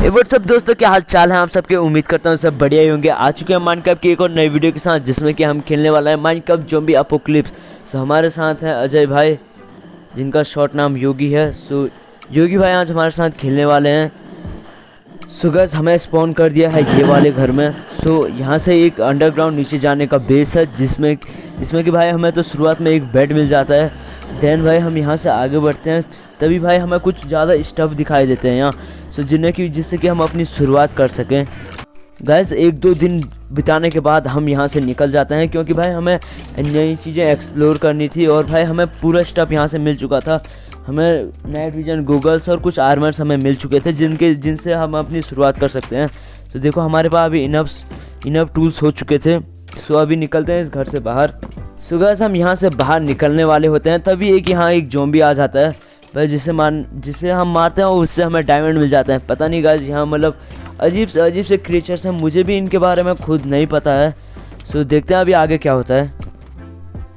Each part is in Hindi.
व्हाट्सअप दोस्तों, क्या हाल चाल है आप सबके। उम्मीद करता हूँ सब बढ़िया ही होंगे। आ चुके हैं माइनक्राफ्ट की एक और नई वीडियो के साथ, जिसमें कि हम खेलने वाला है माइनक्राफ्ट ज़ॉम्बी अपोकलिप्स। सो हमारे साथ हैं अजय भाई, जिनका शॉर्ट नाम योगी है। सो योगी भाई आज हमारे साथ खेलने वाले हैं। सो गाइस, हमें स्पॉन कर दिया है ये वाले घर में। सो यहाँ से एक अंडरग्राउंड नीचे जाने का बेस है, जिसमें कि भाई हमें तो शुरुआत में एक बेड मिल जाता है। देन भाई हम यहाँ से आगे बढ़ते हैं, तभी भाई हमें कुछ ज़्यादा स्टफ़ दिखाई देते हैं यहाँ। सो जिससे कि हम अपनी शुरुआत कर सकें। गाइस, एक दो दिन बिताने के बाद हम यहाँ से निकल जाते हैं, क्योंकि भाई हमें नई चीज़ें एक्सप्लोर करनी थी और भाई हमें पूरा स्टफ़ यहाँ से मिल चुका था। हमें नाइट विजन गूगल्स और कुछ आर्मर्स हमें मिल चुके थे, जिनसे हम अपनी शुरुआत कर सकते हैं। तो देखो, हमारे पास अभी इनफ टूल्स हो चुके थे। सो अभी निकलते हैं इस घर से बाहर। सो गाइस, हम यहाँ से बाहर निकलने वाले होते हैं, तभी एक ज़ॉम्बी आ जाता है भाई, जिसे हम मारते हैं और उससे हमें डायमंड मिल जाता है। पता नहीं गाइस, यहाँ मतलब अजीब से क्रिएचर्स हैं, मुझे भी इनके बारे में खुद नहीं पता है। सो देखते हैं अभी आगे क्या होता है।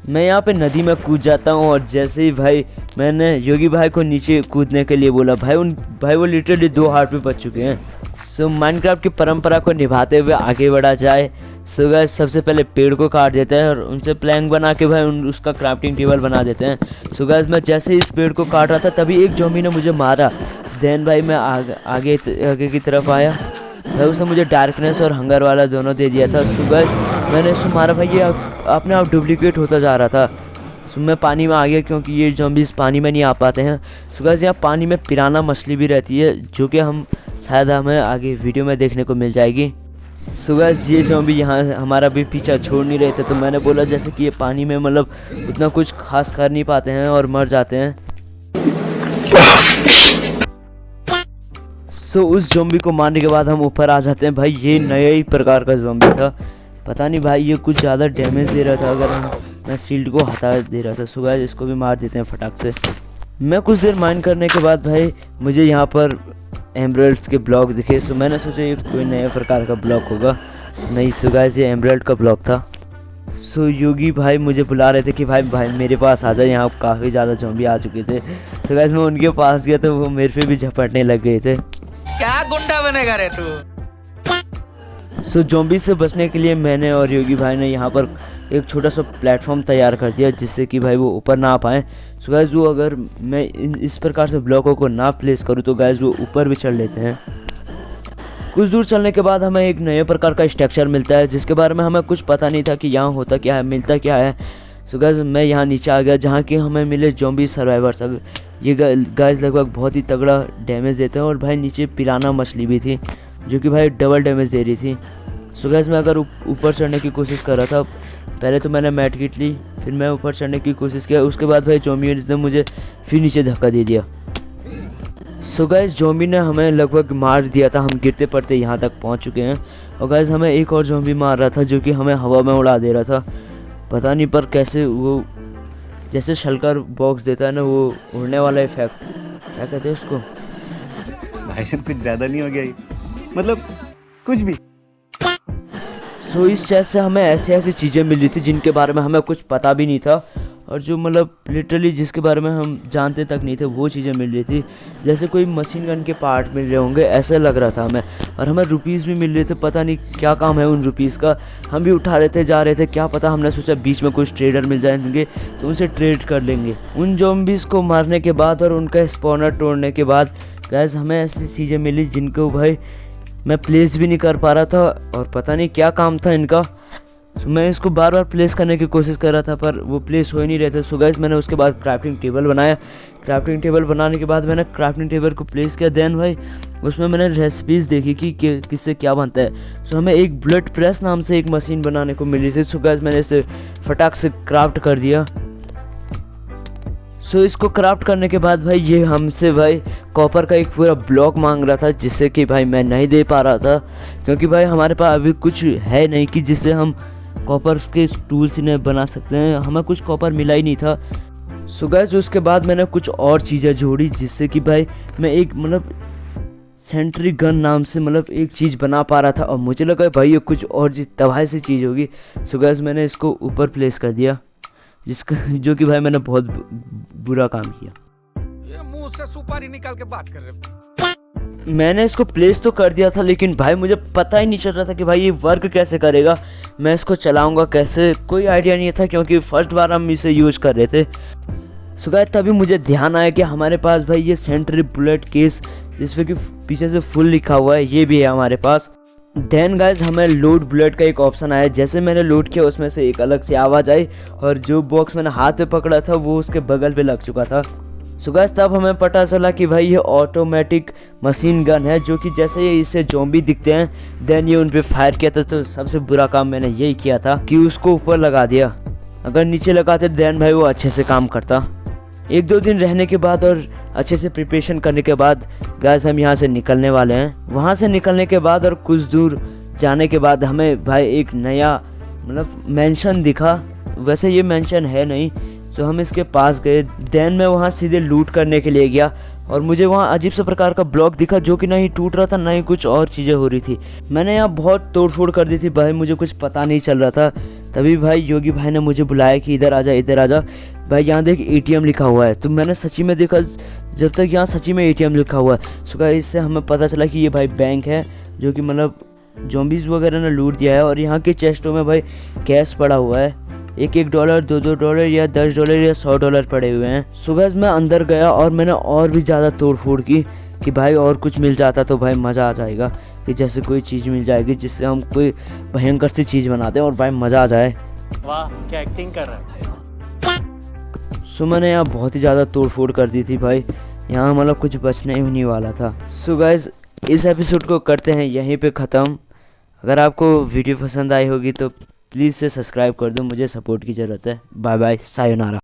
मैं यहाँ पे नदी में कूद जाता हूँ, और जैसे ही भाई मैंने योगी भाई को नीचे कूदने के लिए बोला, भाई वो लिटरली 2 हार्ट पे बच चुके हैं। सो माइनक्राफ्ट की परंपरा को निभाते हुए आगे बढ़ा जाए। सो गाइस, सबसे पहले पेड़ को काट देते हैं और उनसे प्लैंक बना के भाई उसका क्राफ्टिंग टेबल बना देते हैं। सो गाइस, मैं जैसे ही इस पेड़ को काट रहा था, तभी एक ज़ॉम्बी ने मुझे मारा। देन भाई मैं आगे की तरफ आया भाई, उसने मुझे डार्कनेस और हंगर वाला दोनों दे दिया था। सो गाइस, मैंने इसको मारा भाई, ये अपने आप डुप्लीकेट होता जा रहा था। सो मैं पानी में आ गया, क्योंकि ये ज़ॉम्बीज़ पानी में नहीं आ पाते हैं। सो गाइस, यहाँ पानी में पिराना मछली भी रहती है, जो कि शायद हमें आगे वीडियो में देखने को मिल जाएगी। सो गाइस, ये ज़ॉम्बी यहाँ हमारा भी पीछा छोड़ नहीं रहे थे, तो मैंने बोला जैसे कि ये पानी में मतलब उतना कुछ खास कर नहीं पाते हैं और मर जाते हैं। सो उस ज़ॉम्बी को मारने के बाद हम ऊपर आ जाते हैं। भाई ये नया ही प्रकार का ज़ॉम्बी था, पता नहीं भाई ये कुछ ज़्यादा डैमेज दे रहा था, अगर मैं शील्ड को हटा दे रहा था। सो गाइस, इसको भी मार देते हैं फटाक से। मैं कुछ देर माइन करने के बाद भाई मुझे यहाँ पर एमराल्ड्स के ब्लॉक दिखे। सो मैंने सोचा ये कोई नया प्रकार का ब्लॉक होगा, नहीं। सो गाइस, ये एमराल्ड का ब्लॉक था। सो योगी भाई मुझे बुला रहे थे कि भाई मेरे पास आ जाए, यहाँ काफ़ी ज़्यादा ज़ॉम्बी आ चुके थे। सो गाइस, मैं उनके पास गया तो वो मेरे पे भी झपटने लग गए थे। क्या गुंडा बनेगा रे तू। सो ज़ॉम्बी से बचने के लिए मैंने और योगी भाई ने यहाँ पर एक छोटा सा प्लेटफॉर्म तैयार कर दिया, जिससे कि भाई वो ऊपर ना आ पाएँ। सो गाइस, वो अगर मैं इस प्रकार से ब्लॉकों को ना प्लेस करूँ तो गाइस वो ऊपर भी चढ़ लेते हैं। कुछ दूर चलने के बाद हमें एक नए प्रकार का स्ट्रक्चर मिलता है, जिसके बारे में हमें कुछ पता नहीं था कि यहाँ होता क्या है, मिलता क्या है। सो गाइस, मैं यहाँ नीचे आ गया, जहाँ कि हमें मिले ज़ॉम्बी सर्वाइवर्स। ये गाइस लगभग बहुत ही तगड़ा डैमेज देते हैं, और भाई नीचे पिराना मछली भी थी, जो कि भाई डबल डैमेज दे रही थी। सो गाइस, मैं अगर ऊपर चढ़ने की कोशिश कर रहा था, पहले तो मैंने मैट किट ली, फिर मैं ऊपर चढ़ने की कोशिश किया। उसके बाद भाई ज़ॉम्बी ने मुझे फिर नीचे धक्का दे दिया। सो गाइस, ज़ॉम्बी ने हमें लगभग मार दिया था, हम गिरते पड़ते यहाँ तक पहुँच चुके हैं। और गाइस, हमें एक और ज़ॉम्बी मार रहा था, जो कि हमें हवा में उड़ा दे रहा था। पता नहीं पर कैसे, वो जैसे शल्कर बॉक्स देता है ना, वो उड़ने वाला इफेक्ट, क्या कहते हैं उसको। भाई साहब, कुछ ज़्यादा नहीं हो गया ये? मतलब कुछ भी। सो इस चेस्ट से हमें ऐसी चीज़ें मिली थी जिनके बारे में हमें कुछ पता भी नहीं था, और जो मतलब लिटरली जिसके बारे में हम जानते तक नहीं थे, वो चीज़ें मिल रही थी। जैसे कोई मशीन गन के पार्ट मिल रहे होंगे, ऐसा लग रहा था हमें। और हमें रुपीज़ भी मिल रहे थे, पता नहीं क्या काम है उन रुपीज़ का। हम भी उठा रहे थे, जा रहे थे, क्या पता, हमने सोचा बीच में कुछ ट्रेडर मिल जाएंगे तो उनसे ट्रेड कर लेंगे। उन ज़ॉम्बीज़ को मारने के बाद और उनका स्पॉनर तोड़ने के बाद गाइस, हमें ऐसी चीज़ें मिली जिनको भाई मैं प्लेस भी नहीं कर पा रहा था, और पता नहीं क्या काम था इनका। मैं इसको बार बार प्लेस करने की कोशिश कर रहा था, पर वो प्लेस हो ही नहीं रहे थे। सो गाइस, मैंने उसके बाद क्राफ्टिंग टेबल बनाया। क्राफ्टिंग टेबल बनाने के बाद मैंने क्राफ्टिंग टेबल को प्लेस किया। देन भाई उसमें मैंने रेसिपीज़ देखी कि किससे क्या बनता है। सो हमें एक ब्लड प्रेस नाम से एक मशीन बनाने को मिली थी। सो गाइस, मैंने इसे फटाक से क्राफ्ट कर दिया। सो इसको क्राफ्ट करने के बाद भाई ये हमसे भाई कॉपर का एक पूरा ब्लॉक मांग रहा था, जिससे कि भाई मैं नहीं दे पा रहा था, क्योंकि भाई हमारे पास अभी कुछ है नहीं कि जिससे हम कॉपर के टूल्स इन्हें बना सकते हैं। हमें कुछ कॉपर मिला ही नहीं था। सो गाइस, उसके बाद मैंने कुछ और चीज़ें जोड़ी, जिससे कि भाई मैं एक मतलब सेंट्री गन नाम से मतलब एक चीज़ बना पा रहा था, और मुझे लगा भाई ये कुछ और तबाही सी चीज़ होगी। सो गाइस, मैंने इसको ऊपर प्लेस कर दिया, जो कि भाई मैंने बहुत बुरा काम किया। ये मुंह से सुपारी निकाल के बात कर रहे। मैंने इसको प्लेस तो कर दिया था, लेकिन भाई मुझे पता ही नहीं चल रहा था कि भाई ये वर्क कैसे करेगा, मैं इसको चलाऊंगा कैसे, कोई आइडिया नहीं था क्योंकि फर्स्ट बार हम इसे यूज़ कर रहे थे। सो गाइस तभी मुझे ध्यान आया कि हमारे पास भाई ये सेंट्री बुलेट केस जिसमें कि पीछे से फुल लिखा हुआ है, ये भी है हमारे पास। देन गाइस हमें लोड बुलेट का एक ऑप्शन आया, जैसे मैंने लोड किया उसमें से एक अलग सी आवाज़ आई और जो बॉक्स मैंने हाथ में पकड़ा था वो उसके बगल पे लग चुका था। सो गाइस तब हमें पता चला कि भाई ये ऑटोमेटिक मशीन गन है, जो कि जैसे ये इससे ज़ॉम्बी दिखते हैं देन ये उन पे फायर किया था। तो सबसे बुरा काम मैंने यही किया था कि उसको ऊपर लगा दिया, अगर नीचे लगाते देन भाई वो अच्छे से काम करता। एक दो दिन रहने के बाद और अच्छे से प्रिपरेशन करने के बाद गाइस हम यहाँ से निकलने वाले हैं। वहाँ से निकलने के बाद और कुछ दूर जाने के बाद हमें भाई एक नया मतलब मेंशन दिखा, वैसे ये मेंशन है नहीं, तो हम इसके पास गए। देन मैं वहाँ सीधे लूट करने के लिए गया और मुझे वहाँ अजीब सा प्रकार का ब्लॉक दिखा जो कि ना ही टूट रहा था ना ही कुछ और चीज़ें हो रही थी। मैंने यहाँ बहुत तोड़ फोड़ कर दी थी भाई, मुझे कुछ पता नहीं चल रहा था। तभी भाई योगी भाई ने मुझे बुलाया कि इधर आजा इधर आजा भाई, यहाँ देख ATM लिखा हुआ है। तो मैंने सच्ची में देखा, जब तक यहाँ सच्ची में ATM लिखा हुआ है। सो गाइस इससे हमें पता चला कि ये भाई बैंक है जो कि मतलब ज़ॉम्बीज़ वगैरह ने लूट दिया है। और यहाँ के चेस्टों में भाई कैश पड़ा हुआ है, $1 $2 या $10 या $100 पड़े हुए हैं। सुबह मैं अंदर गया और मैंने और भी ज़्यादा तोड़ फोड़ की कि भाई और कुछ मिल जाता तो भाई मज़ा आ जाएगा, कि जैसे कोई चीज़ मिल जाएगी जिससे हम कोई भयंकर सी चीज़ बनाते हैं और भाई मज़ा आ जाए। वाह क्या एक्टिंग कर रहा है। सो मैंने यहाँ बहुत ही ज़्यादा तोड़ फोड़ कर दी थी भाई, यहाँ मतलब कुछ बचने ही नहीं वाला था। सो गाइस इस एपिसोड को करते हैं यहीं पे ख़त्म। अगर आपको वीडियो पसंद आई होगी तो प्लीज़ से सब्सक्राइब कर दो, मुझे सपोर्ट की ज़रूरत है। Bye bye, sayonara.